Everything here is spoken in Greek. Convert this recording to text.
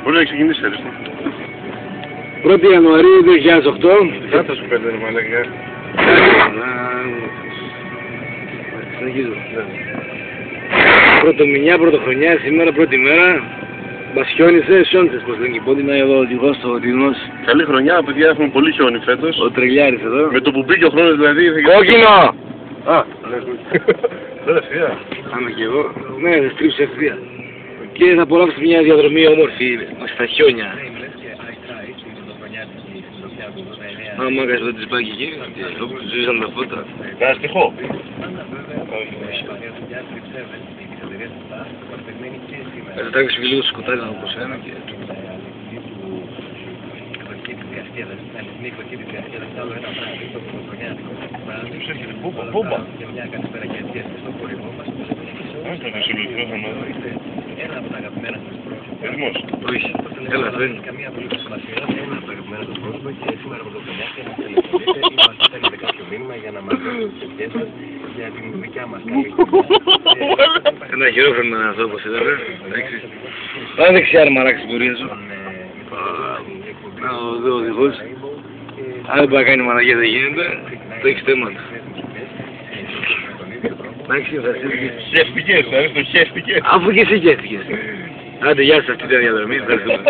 Μπορεί να ξεκινήσει έτσι. 1η Ιανουαρίου 2008. Δεν θα σου πέντε ρε μαλάκα. Συνεχίζω. Πρωτομηνιά, πρωτοχρονιά, σήμερα πρώτη μέρα. Μας χιόνισε, σιόνισες πως λένε και πότε είμαι εδώ οδηγός στο Οδυνός. Καλή χρονιά, παιδιά, έχουμε πολύ χιόνι φέτος. Ο Τρελιάρης εδώ. Με το που μπήκε ο χρόνος δηλαδή ήρθε και... Κόκκινο! Α, δεν ευθεία. Άμα και εγώ. Ναι, δεν στρίψε ευθεία. Και θα απολαύσει μια διαδρομή όμορφη στα χιόνια. Άμα κάνεις το τσιπάκι εκεί, ζήσαν τα φώτα. Κάνα στοιχό. Θα τρέξεις και λίγο σκοτάδι να όπως ένα και... Μπούμπα. Ερμός. Όχι, έλα φέρνει. Για την δικιά μας καλή. Ένα χειρόφρενο είναι αυτό όπως ήταν, εντάξει. Πάμε δεξιά ρε μαράξει την πορεία σου. Ο οδηγός. Αν δεν πάει να κάνει μαλακία δεν γίνεται, το έχεις θέματα. Εντάξει, ευχαριστήθηκες. Χέστηκες, το χέστηκες. Αφού και εσύ χέστηκες. Άντε, γεια σας, αυτή ήταν η διαδρομή, ευχαριστούμε.